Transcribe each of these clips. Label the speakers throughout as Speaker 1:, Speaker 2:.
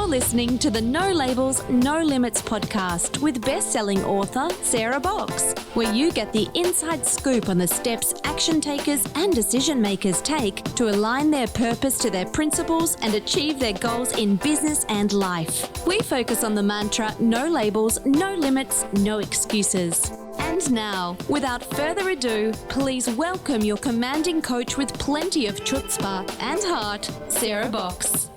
Speaker 1: listening to the No Labels, No Limits podcast with best-selling author Sarah Box, where you get the inside scoop on the steps action takers and decision makers take to align their purpose to their principles and achieve their goals in business and life. We focus on the mantra, no labels, no limits, no excuses. And now, without further ado, please welcome your commanding coach with plenty of chutzpah and heart, Sarah Box.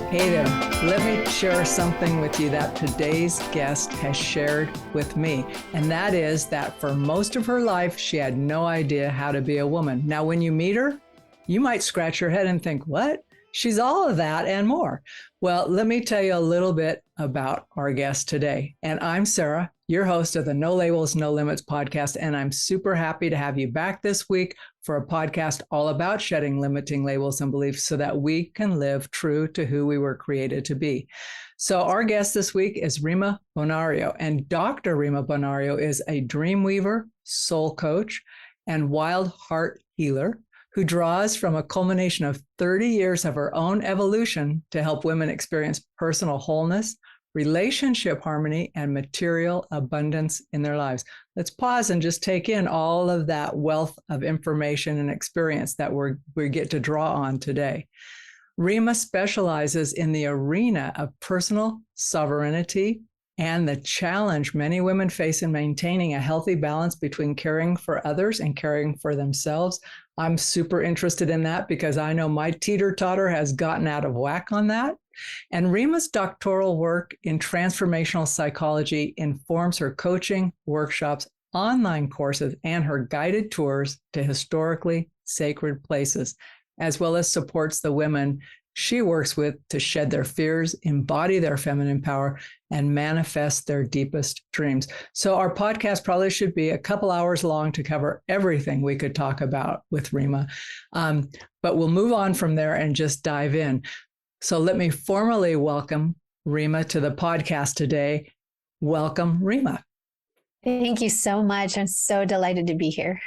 Speaker 2: Hey there, let me share something with you that today's guest has shared with me. And that is that for most of her life, she had no idea how to be a woman. Now, when you meet her, you might scratch your head and think, what? She's all of that and more. Well, let me tell you a little bit about our guest today. And I'm Sarah, your host of the No Labels, No Limits podcast. And I'm super happy to have you back this week for a podcast all about shedding limiting labels and beliefs so that we can live true to who we were created to be. So our guest this week is Rima Bonario. And Dr. Rima Bonario is a dream weaver, soul coach, and wild heart healer who draws from a culmination of 30 years of her own evolution to help women experience personal wholeness, relationship harmony, and material abundance in their lives. Let's pause and just take in all of that wealth of information and experience that we get to draw on today. Rima specializes in the arena of personal sovereignty and the challenge many women face in maintaining a healthy balance between caring for others and caring for themselves. I'm super interested in that because I know my teeter-totter has gotten out of whack on that. And Rima's doctoral work in transformational psychology informs her coaching, workshops, online courses, and her guided tours to historically sacred places, as well as supports the women she works with to shed their fears, embody their feminine power, and manifest their deepest dreams. So our podcast probably should be a couple hours long to cover everything we could talk about with Rima. But we'll move on from there and just dive in. So let me formally welcome Rima to the podcast today. Welcome, Rima.
Speaker 3: Thank you so much. I'm so delighted to be here.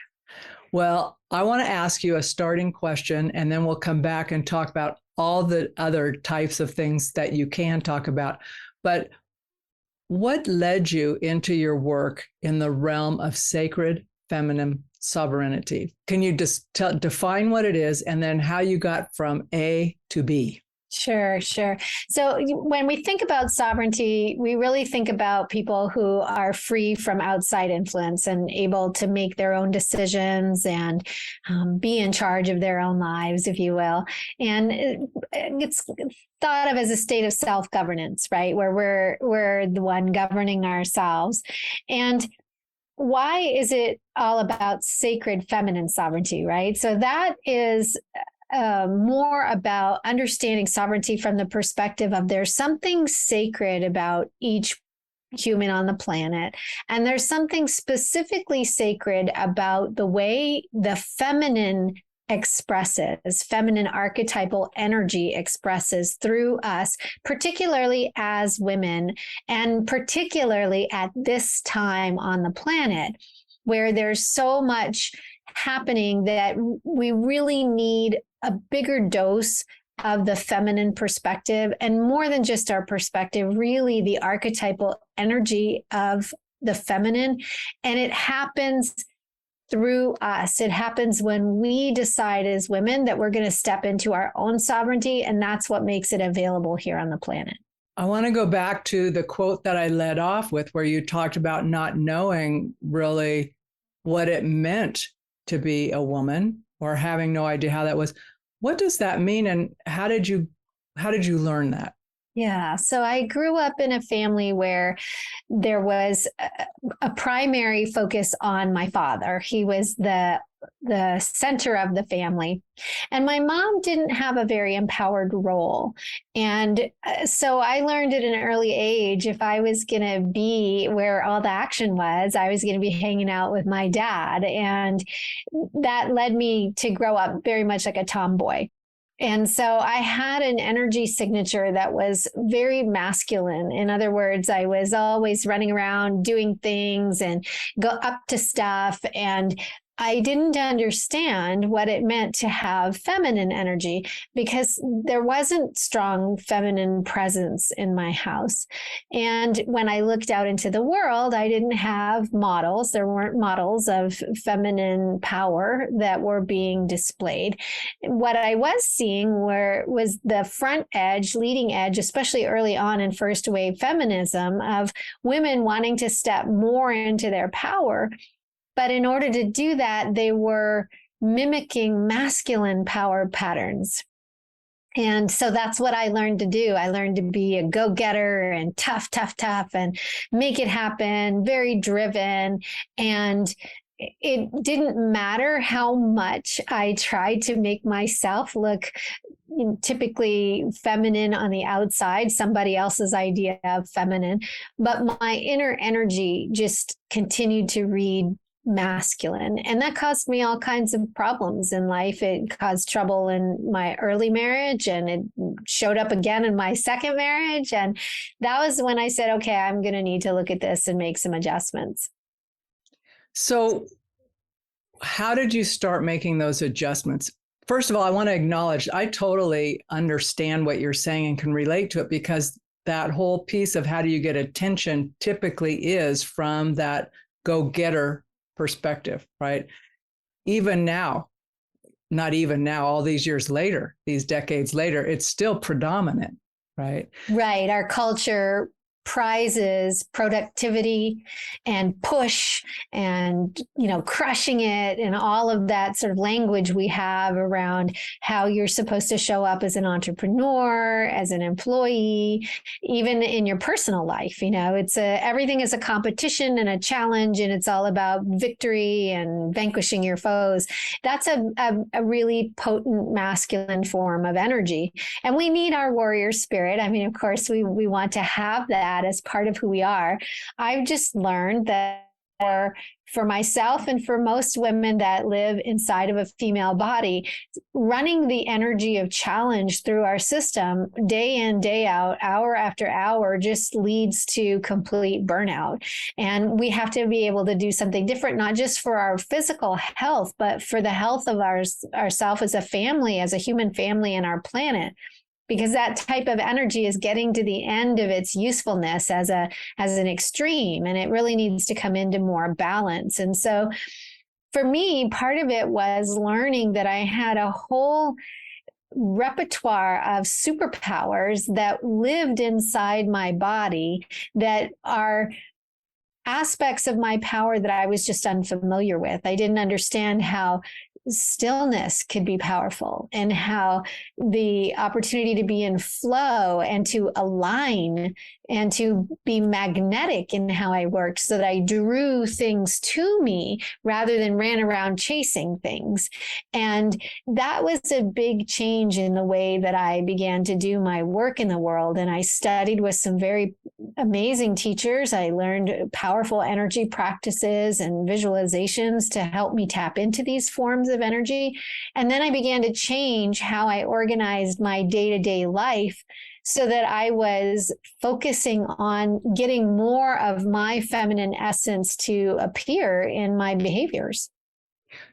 Speaker 2: Well, I want to ask you a starting question, and then we'll come back and talk about all the other types of things that you can talk about. But what led you into your work in the realm of sacred feminine sovereignty? Can you just define what it is and then how you got from A to B?
Speaker 3: Sure. So when we think about sovereignty, we really think about people who are free from outside influence and able to make their own decisions and be in charge of their own lives, if you will. And it's thought of as a state of self-governance, right? Where we're the one governing ourselves. And why is it all about sacred feminine sovereignty, right? So that is more about understanding sovereignty from the perspective of there's something sacred about each human on the planet. And there's something specifically sacred about the way the feminine expresses, feminine archetypal energy expresses through us, particularly as women, and particularly at this time on the planet, where there's so much happening that we really need a bigger dose of the feminine perspective, and more than just our perspective, really the archetypal energy of the feminine. And it happens through us. It happens when we decide as women that we're going to step into our own sovereignty, and that's what makes it available here on the planet.
Speaker 2: I want to go back to the quote that I led off with, where you talked about not knowing really what it meant to be a woman, or having no idea how that was. What does that mean, and how did you learn that?
Speaker 3: Yeah, so I grew up in a family where there was a primary focus on my father. He was the center of the family. And my mom didn't have a very empowered role. And so I learned at an early age, if I was going to be where all the action was, I was going to be hanging out with my dad. And that led me to grow up very much like a tomboy. And so I had an energy signature that was very masculine. In other words, I was always running around doing things and go up to stuff. And I didn't understand what it meant to have feminine energy because there wasn't strong feminine presence in my house. And when I looked out into the world, I didn't have models. There weren't models of feminine power that were being displayed. What I was seeing was the front edge, leading edge, especially early on in first wave feminism, of women wanting to step more into their power. But in order to do that, they were mimicking masculine power patterns. And so that's what I learned to do. I learned to be a go-getter and tough, and make it happen, very driven. And it didn't matter how much I tried to make myself look typically feminine on the outside, somebody else's idea of feminine, but my inner energy just continued to read masculine. And that caused me all kinds of problems in life. It caused trouble in my early marriage, and it showed up again in my second marriage. And that was when I said, okay, I'm going to need to look at this and make some adjustments.
Speaker 2: So how did you start making those adjustments? First of all, I want to acknowledge, I totally understand what you're saying and can relate to it, because that whole piece of how do you get attention typically is from that go-getter perspective, right? Even now, not even now, all these years later, these decades later, it's still predominant, right?
Speaker 3: Right. Our culture prizes productivity and push and, crushing it, and all of that sort of language we have around how you're supposed to show up as an entrepreneur, as an employee, even in your personal life. Everything is a competition and a challenge, and it's all about victory and vanquishing your foes. That's a really potent masculine form of energy. And we need our warrior spirit. I mean, of course, we want to have that as part of who we are. I've just learned that for myself and for most women that live inside of a female body, running the energy of challenge through our system day in, day out, hour after hour, just leads to complete burnout. And we have to be able to do something different, not just for our physical health, but for the health of ourselves as a family, as a human family, and our planet. Because that type of energy is getting to the end of its usefulness as an extreme, and it really needs to come into more balance. And so for me, part of it was learning that I had a whole repertoire of superpowers that lived inside my body that are aspects of my power that I was just unfamiliar with. I didn't understand how stillness could be powerful, and how the opportunity to be in flow and to align and to be magnetic in how I worked, so that I drew things to me rather than ran around chasing things. And that was a big change in the way that I began to do my work in the world. And I studied with some very amazing teachers. I learned powerful energy practices and visualizations to help me tap into these forms of energy. And then I began to change how I organized my day-to-day life, so that I was focusing on getting more of my feminine essence to appear in my behaviors.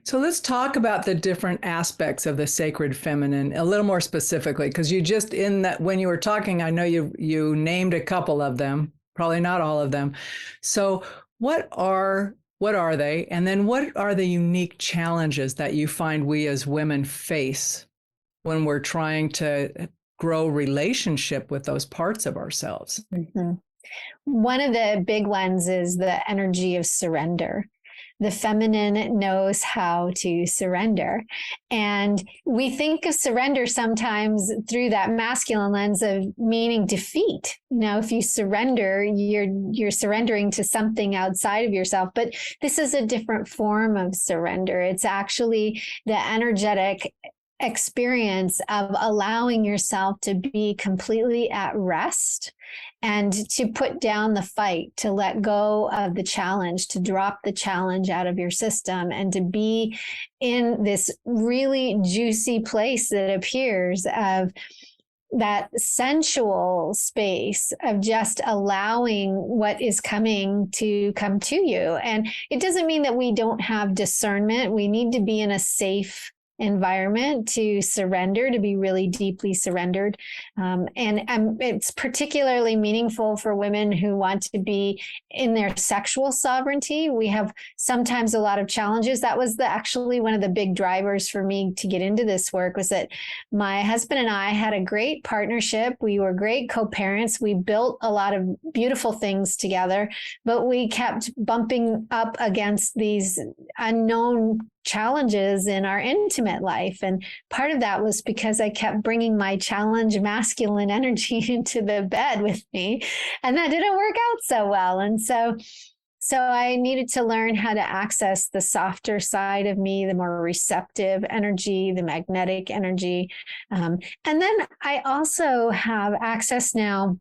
Speaker 2: So let's talk about the different aspects of the sacred feminine a little more specifically, because you just, in that, when you were talking, I know you named a couple of them, probably not all of them. So what are they? And then what are the unique challenges that you find we as women face when we're trying to grow relationship with those parts of ourselves?
Speaker 3: Mm-hmm. One of the big ones is the energy of surrender. The feminine knows how to surrender. And we think of surrender sometimes through that masculine lens of meaning defeat. If you surrender, you're surrendering to something outside of yourself. But this is a different form of surrender. It's actually the energetic experience of allowing yourself to be completely at rest and to put down the fight, to let go of the challenge, to drop the challenge out of your system, and to be in this really juicy place that appears of that sensual space of just allowing what is coming to come to you. And it doesn't mean that we don't have discernment. We need to be in a safe environment to surrender, to be really deeply surrendered. And it's particularly meaningful for women who want to be in their sexual sovereignty. We have sometimes a lot of challenges. That was actually one of the big drivers for me to get into this work, was that my husband and I had a great partnership. We were great co-parents. We built a lot of beautiful things together, but we kept bumping up against these unknown challenges in our intimate life. And part of that was because I kept bringing my challenge masculine energy into the bed with me, and that didn't work out so well. And so I needed to learn how to access the softer side of me, the more receptive energy, the magnetic energy. And then I also have access now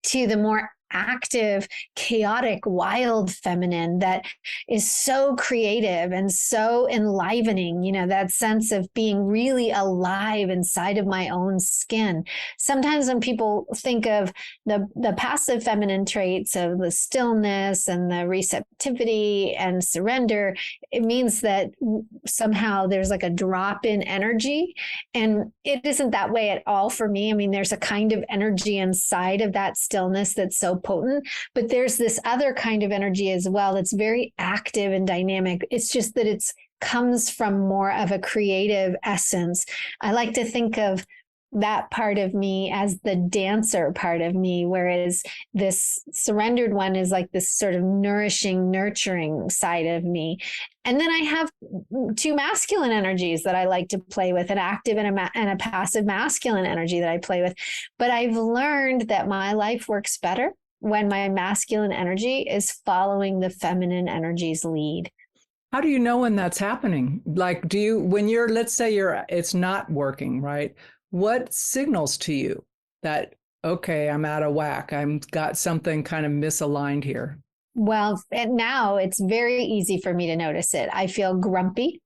Speaker 3: to the more active, chaotic, wild feminine that is so creative and so enlivening, that sense of being really alive inside of my own skin. Sometimes when people think of the passive feminine traits of the stillness and the receptivity and surrender, it means that somehow there's like a drop in energy. And it isn't that way at all for me. I mean, there's a kind of energy inside of that stillness that's so potent, but there's this other kind of energy as well that's very active and dynamic. It's just that it's comes from more of a creative essence. I like to think of that part of me as the dancer part of me, whereas this surrendered one is like this sort of nourishing, nurturing side of me. And then I have two masculine energies that I like to play with, an active and a passive masculine energy that I play with. But I've learned that my life works better when my masculine energy is following the feminine energy's lead.
Speaker 2: How do you know when that's happening? Like, when you're, let's say it's not working, right? What signals to you that, okay, I'm out of whack, I've got something kind of misaligned here?
Speaker 3: Well, and now it's very easy for me to notice it. I feel grumpy.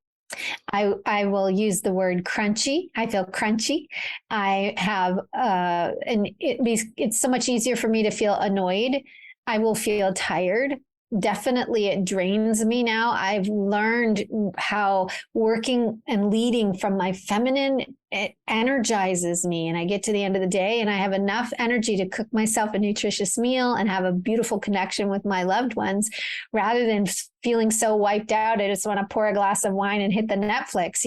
Speaker 3: I will use the word crunchy. I feel crunchy. I have, and it's so much easier for me to feel annoyed. I will feel tired. Definitely, it drains me now. I've learned how working and leading from my feminine, it energizes me. And I get to the end of the day and I have enough energy to cook myself a nutritious meal and have a beautiful connection with my loved ones, rather than feeling so wiped out. I just want to pour a glass of wine and hit the Netflix,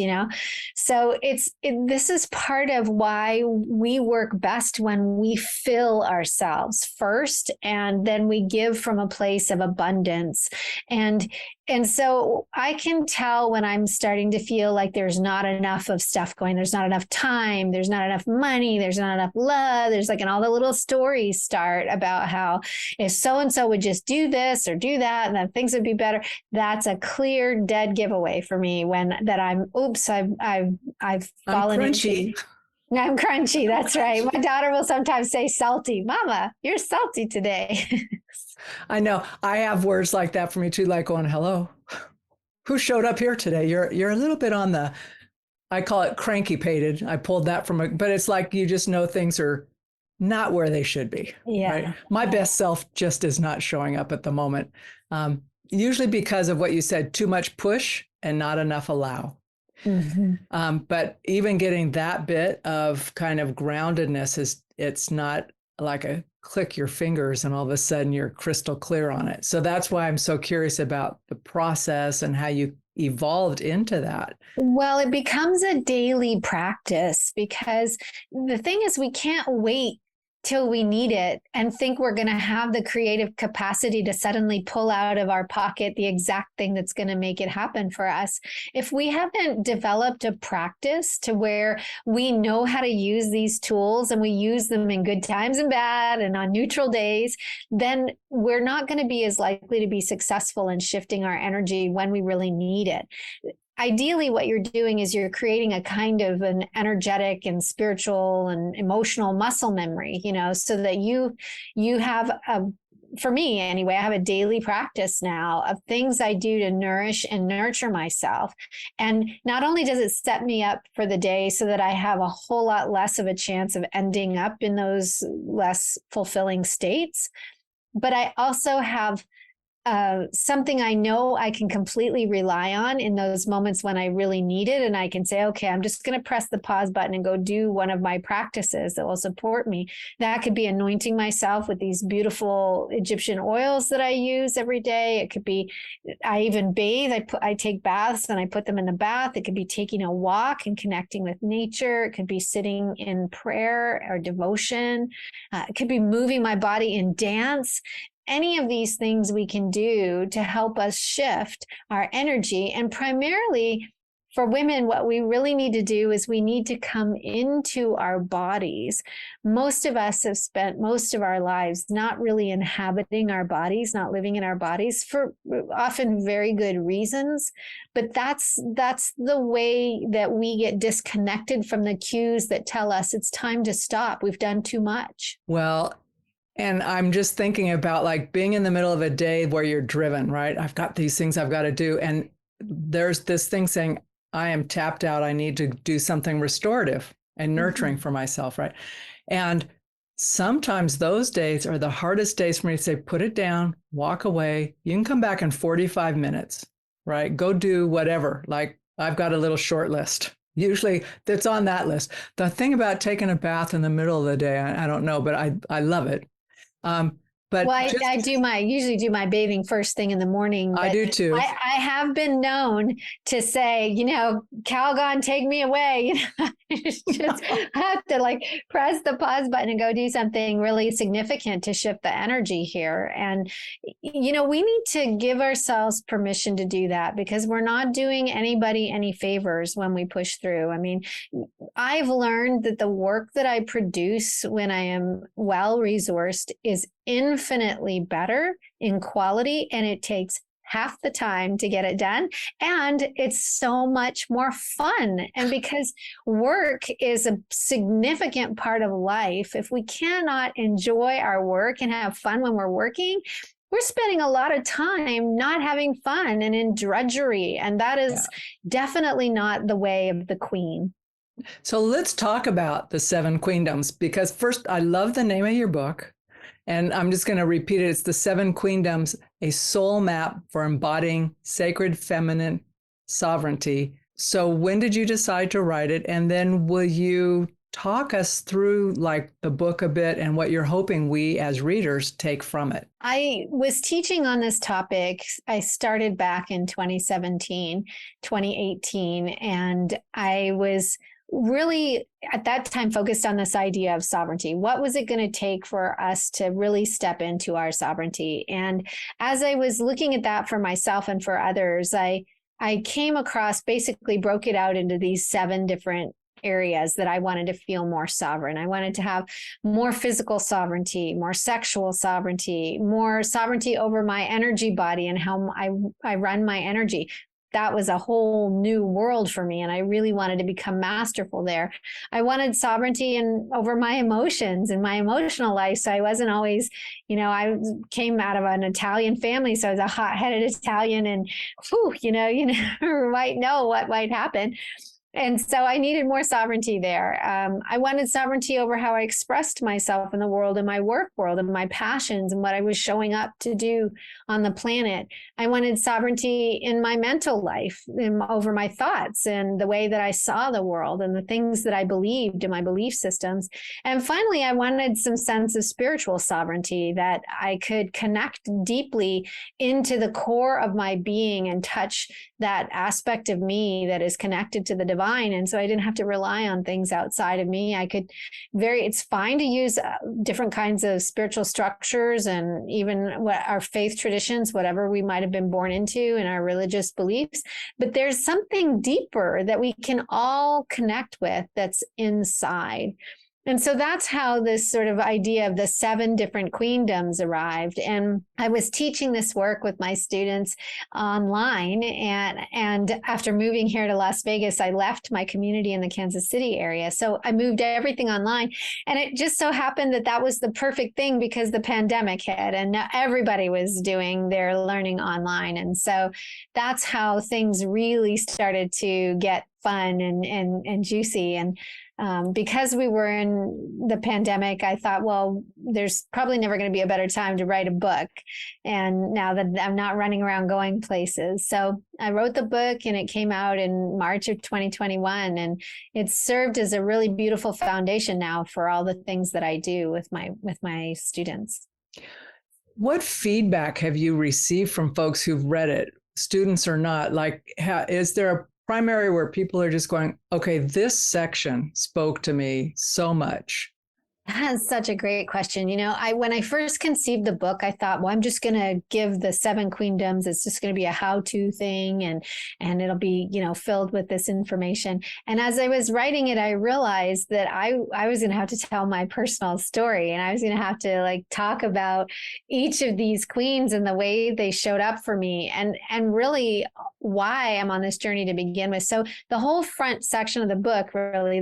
Speaker 3: So this is part of why we work best when we fill ourselves first, and then we give from a place of abundance. And so I can tell when I'm starting to feel like there's not enough of stuff going, there's not enough time, there's not enough money, there's not enough love. There's and all the little stories start about how if so-and-so would just do this or do that, and then things would be better. That's a clear dead giveaway for me I've fallen into. I'm crunchy. That's right. My daughter will sometimes say salty. Mama, you're salty today.
Speaker 2: I know. I have words like that for me too, like going, hello, who showed up here today? You're a little bit on the, I call it cranky pated. I pulled that but it's like, you just know things are not where they should be.
Speaker 3: Yeah.
Speaker 2: Right? My best self just is not showing up at the moment. Usually because of what you said, too much push and not enough allow. Mm-hmm. But even getting that bit of kind of groundedness it's not like a click your fingers and all of a sudden you're crystal clear on it. So that's why I'm so curious about the process and how you evolved into that.
Speaker 3: Well, it becomes a daily practice, because the thing is, we can't wait till we need it and think we're going to have the creative capacity to suddenly pull out of our pocket the exact thing that's going to make it happen for us. If we haven't developed a practice to where we know how to use these tools and we use them in good times and bad and on neutral days, then we're not going to be as likely to be successful in shifting our energy when we really need it. Ideally, what you're doing is you're creating a kind of an energetic and spiritual and emotional muscle memory, so that you have a for me anyway, I have a daily practice now of things I do to nourish and nurture myself. And not only does it set me up for the day so that I have a whole lot less of a chance of ending up in those less fulfilling states, but I also have something I know I can completely rely on in those moments when I really need it. And I can say, okay, I'm just going to press the pause button and go do one of my practices that will support me. That could be anointing myself with these beautiful Egyptian oils that I use every day. It could be, I even bathe. I take baths and I put them in the bath. It could be taking a walk and connecting with nature. It could be sitting in prayer or devotion. It could be moving my body in dance. Any of these things we can do to help us shift our energy. And primarily for women, what we really need to do is we need to come into our bodies. Most of us have spent most of our lives not really inhabiting our bodies, not living in our bodies for often very good reasons. But that's the way that we get disconnected from the cues that tell us it's time to stop. We've done too much.
Speaker 2: Well, and I'm just thinking about like being in the middle of a day where you're driven, right? I've got these things I've got to do. And there's this thing saying, I am tapped out. I need to do something restorative and nurturing for myself, right? And sometimes those days are the hardest days for me to say, put it down, walk away. You can come back in 45 minutes, right? Go do whatever. Like I've got a little short list. Usually that's on that list. The thing about taking a bath in the middle of the day, I don't know, but I love it. But
Speaker 3: well, I usually do my bathing first thing in the morning.
Speaker 2: I do too.
Speaker 3: I have been known to say, Calgon, take me away. Just have to like press the pause button and go do something really significant to shift the energy here. And, we need to give ourselves permission to do that because we're not doing anybody any favors when we push through. I mean, I've learned that the work that I produce when I am well-resourced is infinitely better in quality, and it takes half the time to get it done. And it's so much more fun. And because work is a significant part of life, if we cannot enjoy our work and have fun when we're working, we're spending a lot of time not having fun and in drudgery. And that is definitely not the way of the queen.
Speaker 2: So let's talk about the 7 queendoms, because first, I love the name of your book. And I'm just going to repeat it. It's the 7 queendoms, a soul map for embodying sacred feminine sovereignty. So when did you decide to write it? And then will you talk us through like the book a bit and what you're hoping we as readers take from it?
Speaker 3: I was teaching on this topic. I started back in 2017, 2018, and I was really at that time focused on this idea of sovereignty. What was it going to take for us to really step into our sovereignty? And as I was looking at that for myself and for others, I came across, basically broke it out into these 7 different areas that I wanted to feel more sovereign. I wanted to have more physical sovereignty, more sexual sovereignty, more sovereignty over my energy body and how I run my energy. That was a whole new world for me. And I really wanted to become masterful there. I wanted sovereignty over my emotions and my emotional life. So I wasn't always, I came out of an Italian family. So I was a hot-headed Italian and you never might know what might happen. And so I needed more sovereignty there. I wanted sovereignty over how I expressed myself in the world, in my work world, and my passions and what I was showing up to do on the planet. I wanted sovereignty in my mental life, over my thoughts and the way that I saw the world and the things that I believed in my belief systems. And finally, I wanted some sense of spiritual sovereignty, that I could connect deeply into the core of my being and touch that aspect of me that is connected to the divine. And so I didn't have to rely on things outside of me. It's fine to use different kinds of spiritual structures and even what our faith traditions, whatever we might have been born into in our religious beliefs. But there's something deeper that we can all connect with that's inside. And so that's how this sort of idea of the 7 different queendoms arrived. And I was teaching this work with my students online. And after moving here to Las Vegas, I left my community in the Kansas City area. So I moved everything online. And it just so happened that that was the perfect thing because the pandemic hit and everybody was doing their learning online. And so that's how things really started to get fun and juicy. And because we were in the pandemic, I thought, well, there's probably never going to be a better time to write a book. And now that I'm not running around going places. So I wrote the book and it came out in March of 2021. And it's served as a really beautiful foundation now for all the things that I do with my students.
Speaker 2: What feedback have you received from folks who've read it, students or not? Like, is there a primary where people are just going, okay, this section spoke to me so much?
Speaker 3: That's such a great question. When I first conceived the book, I thought, well, I'm just going to give the 7 queendoms. It's just going to be a how-to thing, and it'll be, filled with this information. And as I was writing it, I realized that I was going to have to tell my personal story, and I was going to have to talk about each of these queens and the way they showed up for me, and really why I'm on this journey to begin with. So the whole front section of the book, really,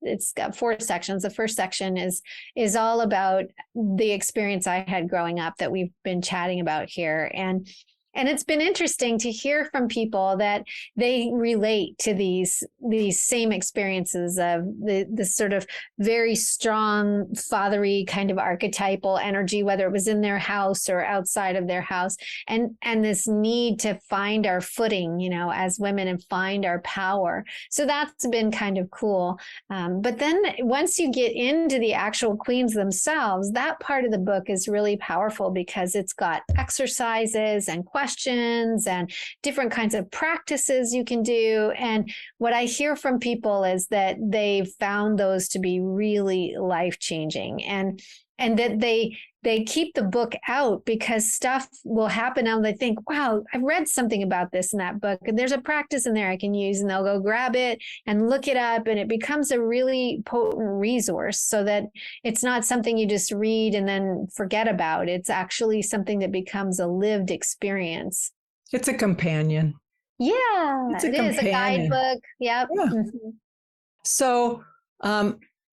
Speaker 3: it's got 4 sections. The first section is all about the experience I had growing up that we've been chatting about here. And it's been interesting to hear from people that they relate to these same experiences of the sort of very strong fatherly kind of archetypal energy, whether it was in their house or outside of their house, and this need to find our footing, as women and find our power. So that's been kind of cool. But then once you get into the actual queens themselves, that part of the book is really powerful because it's got exercises and questions and different kinds of practices you can do. And what I hear from people is that they've found those to be really life-changing, and that they keep the book out because stuff will happen and they think, wow, I've read something about this in that book, and there's a practice in there I can use, and they'll go grab it and look it up, and it becomes a really potent resource so that it's not something you just read and then forget about. It's actually something that becomes a lived experience.
Speaker 2: It's a companion.
Speaker 3: Yeah, it is a guidebook. Yep.
Speaker 2: Yeah.
Speaker 3: Mm-hmm.
Speaker 2: So,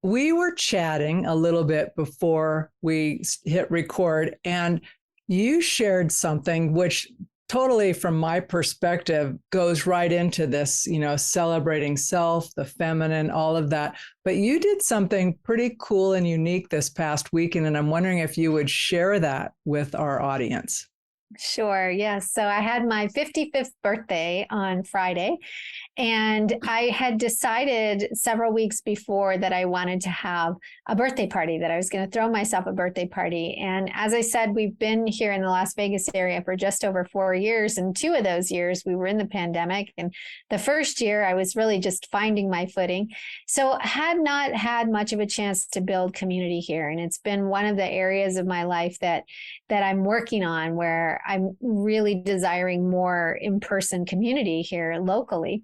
Speaker 2: we were chatting a little bit before we hit record, and you shared something which totally, from my perspective, goes right into this, celebrating self, the feminine, all of that. But you did something pretty cool and unique this past weekend, and I'm wondering if you would share that with our audience.
Speaker 3: Sure. Yes. So I had my 55th birthday on Friday, and I had decided several weeks before that I wanted to have a birthday party, that I was going to throw myself a birthday party. And as I said, we've been here in the Las Vegas area for just over 4 years. And 2 of those years we were in the pandemic. And the first year I was really just finding my footing. So I had not had much of a chance to build community here. And it's been one of the areas of my life that I'm working on, where I'm really desiring more in-person community here locally.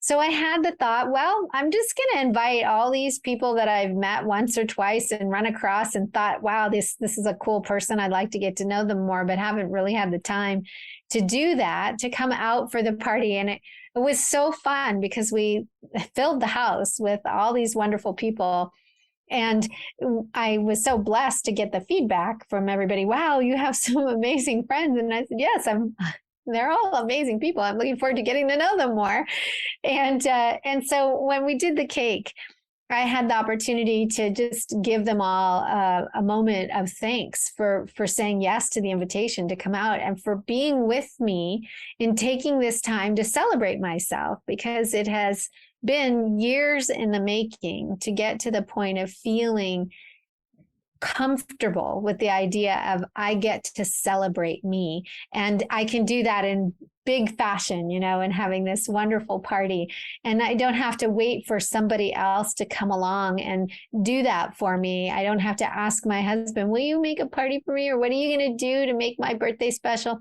Speaker 3: So I had the thought, well, I'm just going to invite all these people that I've met once or twice and run across, and thought, wow, this is a cool person. I'd like to get to know them more, but haven't really had the time to do that, to come out for the party. And it was so fun because we filled the house with all these wonderful people. And I was so blessed to get the feedback from everybody. Wow, you have some amazing friends. And I said, yes, they're all amazing people. I'm looking forward to getting to know them more. And so when we did the cake, I had the opportunity to just give them all a moment of thanks for saying yes to the invitation to come out, and for being with me in taking this time to celebrate myself, because it has been years in the making to get to the point of feeling comfortable with the idea of I get to celebrate me, and I can do that in big fashion, and having this wonderful party. And I don't have to wait for somebody else to come along and do that for me. I don't have to ask my husband, will you make a party for me? Or what are you going to do to make my birthday special?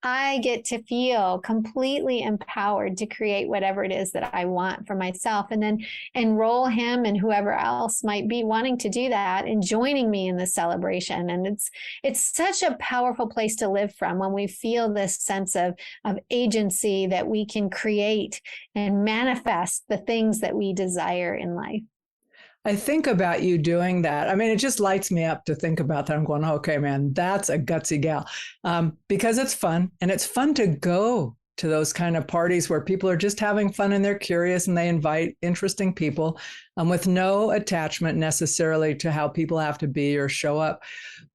Speaker 3: I get to feel completely empowered to create whatever it is that I want for myself, and then enroll him and whoever else might be wanting to do that and joining me in the celebration. And it's such a powerful place to live from when we feel this sense of agency that we can create and manifest the things that we desire in life.
Speaker 2: I think about you doing that. I mean, it just lights me up to think about that. I'm going, okay, man, that's a gutsy gal. Because it's fun, and it's fun to go to those kind of parties where people are just having fun and they're curious and they invite interesting people with no attachment necessarily to how people have to be or show up.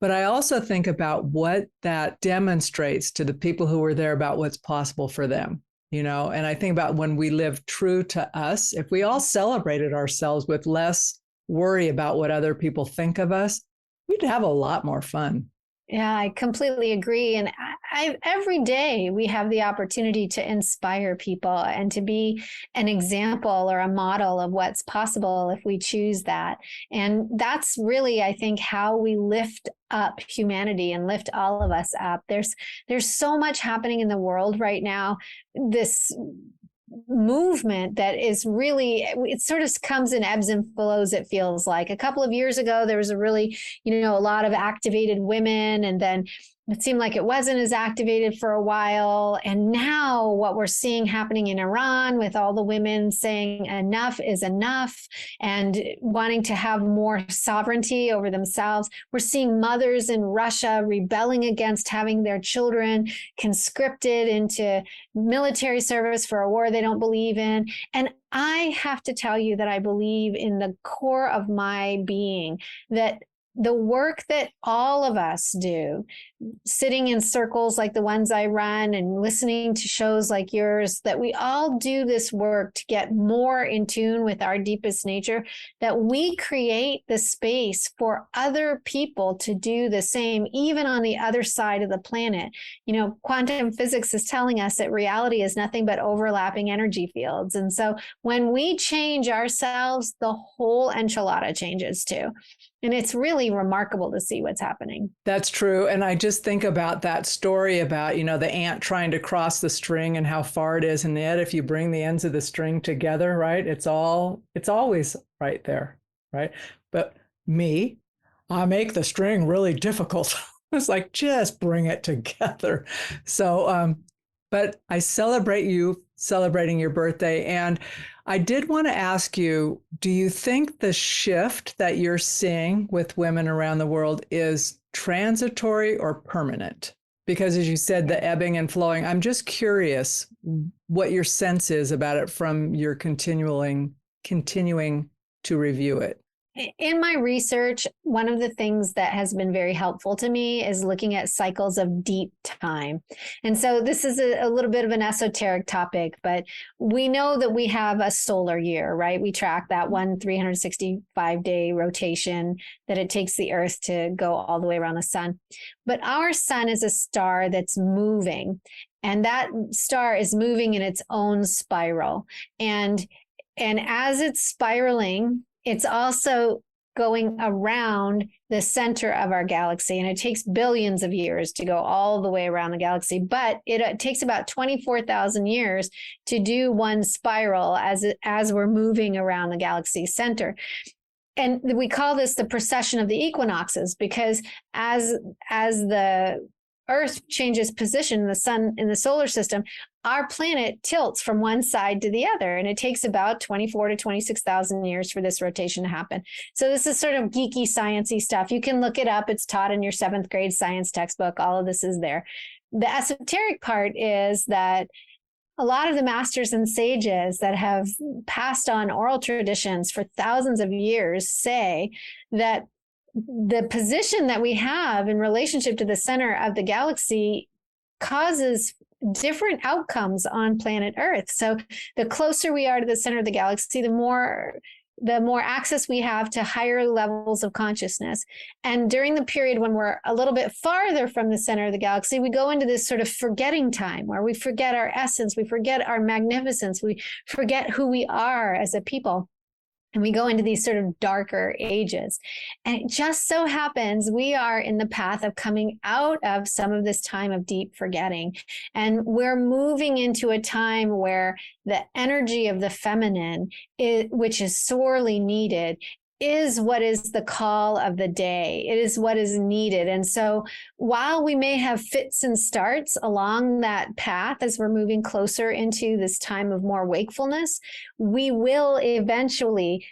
Speaker 2: But I also think about what that demonstrates to the people who were there about what's possible for them. And I think about when we live true to us, if we all celebrated ourselves with less worry about what other people think of us, we'd have a lot more fun.
Speaker 3: Yeah, I completely agree. And every day we have the opportunity to inspire people and to be an example or a model of what's possible if we choose that. And that's really, I think, how we lift up humanity and lift all of us up. There's so much happening in the world right now. This movement that is really, it sort of comes in ebbs and flows. It feels like a couple of years ago, there was a really, a lot of activated women, and then it seemed like it wasn't as activated for a while. And now what we're seeing happening in Iran with all the women saying enough is enough and wanting to have more sovereignty over themselves. We're seeing mothers in Russia rebelling against having their children conscripted into military service for a war they don't believe in. And I have to tell you that I believe in the core of my being that the work that all of us do, sitting in circles like the ones I run and listening to shows like yours, that we all do this work to get more in tune with our deepest nature, that we create the space for other people to do the same, even on the other side of the planet. Quantum physics is telling us that reality is nothing but overlapping energy fields. And so when we change ourselves, the whole enchilada changes too. And it's really remarkable to see what's happening.
Speaker 2: That's true. And I just think about that story about, the ant trying to cross the string and how far it is. And yet, if you bring the ends of the string together, right, it's always right there, right? But I make the string really difficult. It's like, just bring it together. So, but I celebrate you celebrating your birthday. And I did want to ask you, do you think the shift that you're seeing with women around the world is transitory or permanent? Because as you said, the ebbing and flowing, I'm just curious what your sense is about it from your continuing to review it.
Speaker 3: In my research, one of the things that has been very helpful to me is looking at cycles of deep time. And so this is a little bit of an esoteric topic, but we know that we have a solar year, right? We track that 365-day rotation that it takes the Earth to go all the way around the sun. But our sun is a star that's moving, and that star is moving in its own spiral. And as it's spiraling, it's also going around the center of our galaxy, and it takes billions of years to go all the way around the galaxy, but it takes about 24,000 years to do one spiral as we're moving around the galaxy center. And we call this the precession of the equinoxes, because as the Earth changes position, the sun in the solar system, our planet tilts from one side to the other. And it takes about 24 to 26,000 years for this rotation to happen. So this is sort of geeky, sciencey stuff. You can look it up. It's taught in your 7th grade science textbook. All of this is there. The esoteric part is that a lot of the masters and sages that have passed on oral traditions for thousands of years say that the position that we have in relationship to the center of the galaxy causes different outcomes on planet Earth. So the closer we are to the center of the galaxy, the more access we have to higher levels of consciousness. And during the period when we're a little bit farther from the center of the galaxy, we go into this sort of forgetting time where we forget our essence, we forget our magnificence, we forget who we are as a people. and we go into these sort of darker ages. And it just so happens we are in the path of coming out of some of this time of deep forgetting. And we're moving into a time where the energy of the feminine, which is sorely needed, is what is the call of the day. It is what is needed. And so while we may have fits and starts along that path as we're moving closer into this time of more wakefulness, we will eventually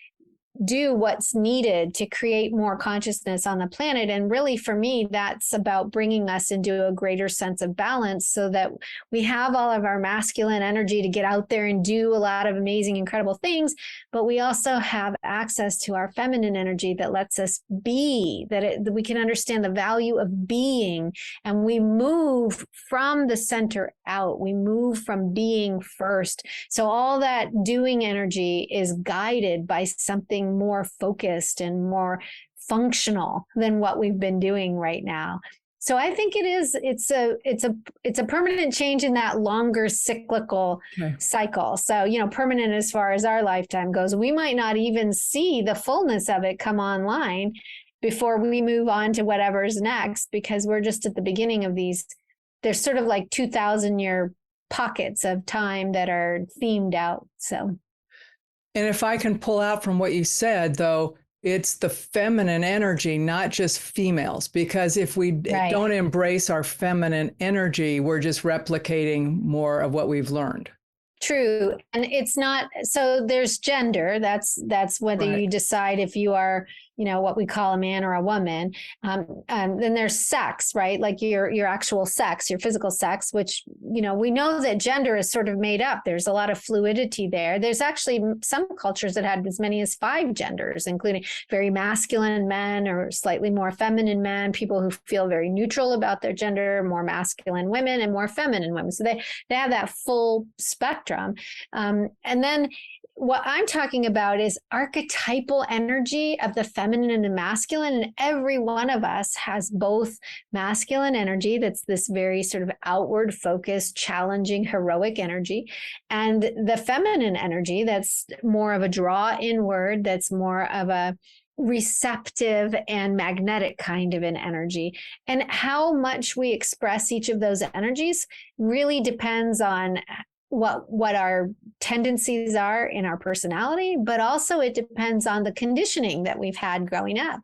Speaker 3: do what's needed to create more consciousness on the planet. And really, for me, that's about bringing us into a greater sense of balance so that we have all of our masculine energy to get out there and do a lot of amazing, incredible things. But we also have access to our feminine energy that lets us be, that we can understand the value of being. And we move from the center out. We move from being first. So all that doing energy is guided by something more focused and more functional than what we've been doing right now. So I think it's a permanent change in that longer cyclical cycle. So, permanent as far as our lifetime goes, we might not even see the fullness of it come online before we move on to whatever's next, because we're just at the beginning of these. There's sort of like 2,000-year pockets of time that are themed out. So.
Speaker 2: And if I can pull out from what you said, though, it's the feminine energy, not just females, because if we don't embrace our feminine energy, we're just replicating more of what we've learned.
Speaker 3: True. And it's not, so there's gender. That's whether you decide if you are, what we call a man or a woman. Then there's sex, right? Like your actual sex, your physical sex, which, we know that gender is sort of made up. There's a lot of fluidity there. There's actually some cultures that had as many as 5 genders, including very masculine men or slightly more feminine men, people who feel very neutral about their gender, more masculine women and more feminine women. So they have that full spectrum. And then what I'm talking about is archetypal energy of the feminine and the masculine. And every one of us has both masculine energy, that's this very sort of outward focused, challenging, heroic energy, and the feminine energy that's more of a draw inward, that's more of a receptive and magnetic kind of an energy. And how much we express each of those energies really depends on what our tendencies are in our personality, but also it depends on the conditioning that we've had growing up.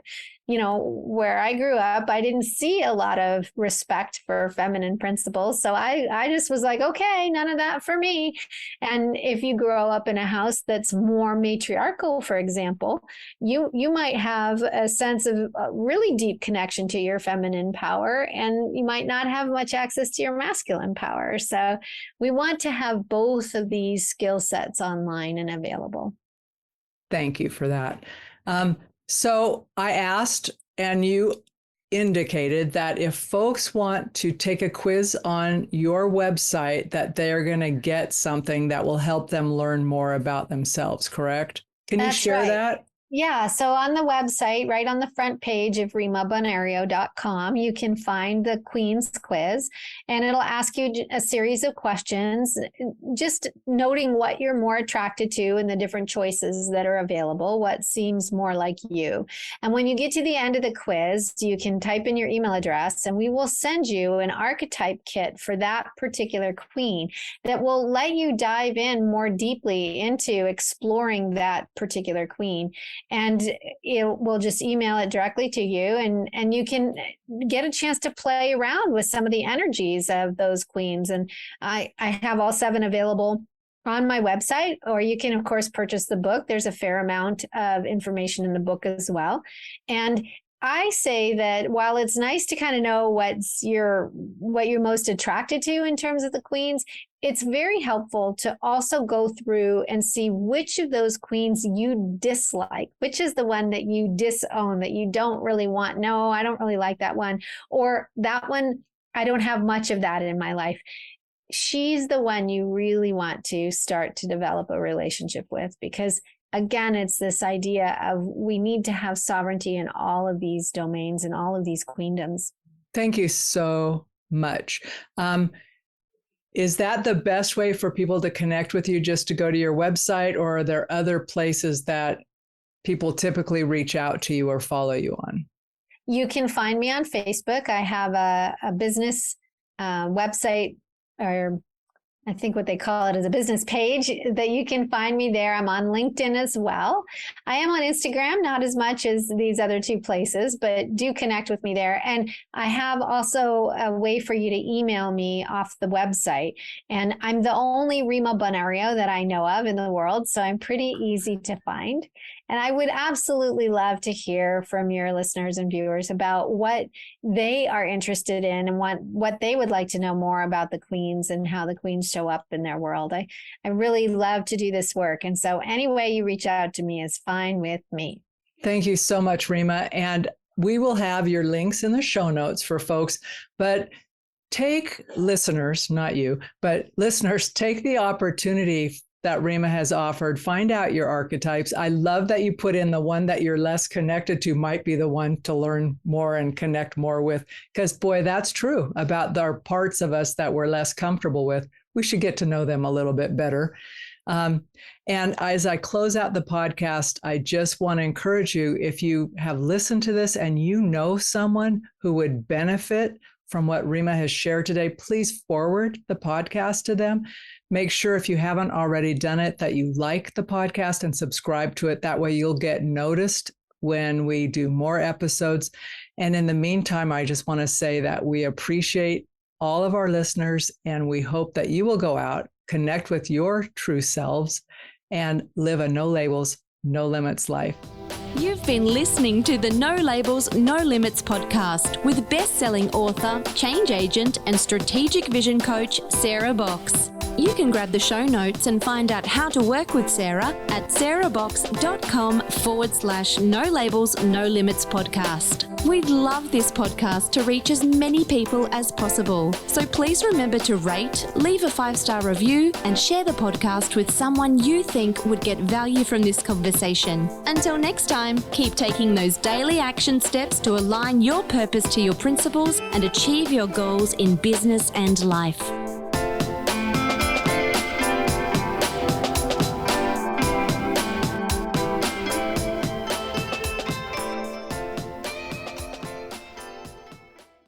Speaker 3: Where I grew up, I didn't see a lot of respect for feminine principles. So I just was like, okay, none of that for me. And if you grow up in a house that's more matriarchal, for example, you might have a sense of a really deep connection to your feminine power, and you might not have much access to your masculine power. So we want to have both of these skill sets online and available.
Speaker 2: Thank you for that. So I asked, and you indicated that if folks want to take a quiz on your website, that they're going to get something that will help them learn more about themselves, correct? Can you share that?
Speaker 3: Yeah. So on the website, right on the front page of rimabonario.com, you can find the Queen's Quiz, and it'll ask you a series of questions, just noting what you're more attracted to and the different choices that are available, what seems more like you. And when you get to the end of the quiz, you can type in your email address, and we will send you an archetype kit for that particular queen that will let you dive in more deeply into exploring that particular queen. And we'll just email it directly to you, and you can get a chance to play around with some of the energies of those queens. And I have all 7 available on my website, or you can, of course, purchase the book. There's a fair amount of information in the book as well. And I say that while it's nice to kind of know what you're most attracted to in terms of the queens, it's very helpful to also go through and see which of those queens you dislike, which is the one that you disown, that you don't really want. No, I don't really like that one. Or that one, I don't have much of that in my life. She's the one you really want to start to develop a relationship with, because again, it's this idea of we need to have sovereignty in all of these domains and all of these queendoms.
Speaker 2: Thank you so much. Is that the best way for people to connect with you, just to go to your website, or are there other places that people typically reach out to you or follow you on?
Speaker 3: You can find me on Facebook. I have a business website, or I think what they call it is a business page that you can find me there. I'm on LinkedIn as well. I am on Instagram, not as much as these other two places, but do connect with me there. And I have also a way for you to email me off the website. And I'm the only Rima Bonario that I know of in the world, so I'm pretty easy to find. And I would absolutely love to hear from your listeners and viewers about what they are interested in and what they would like to know more about the queens and how the queens show up in their world. I really love to do this work. And so any way you reach out to me is fine with me.
Speaker 2: Thank you so much, Rima. And we will have your links in the show notes for folks, but take listeners, not you, but listeners, take the opportunity that Rima has offered. Find out your archetypes. I love that you put in the one that you're less connected to might be the one to learn more and connect more with, because boy, that's true about our parts of us that we're less comfortable with. We should get to know them a little bit better. And as I close out the podcast, I just want to encourage you, if you have listened to this and you know someone who would benefit from what Rima has shared today, please forward the podcast to them. Make sure, if you haven't already done it, that you like the podcast and subscribe to it. That way you'll get noticed when we do more episodes. And in the meantime, I just want to say that we appreciate all of our listeners, and we hope that you will go out, connect with your true selves, and live a no labels, no limits life.
Speaker 1: You've been listening to the No Labels, No Limits podcast with best-selling author, change agent, and strategic vision coach, Sarah Box. You can grab the show notes and find out how to work with Sarah at sarahbox.com/No Labels, No Limits podcast. We'd love this podcast to reach as many people as possible. So please remember to rate, leave a 5-star review, and share the podcast with someone you think would get value from this conversation. Until next time, keep taking those daily action steps to align your purpose to your principles and achieve your goals in business and life.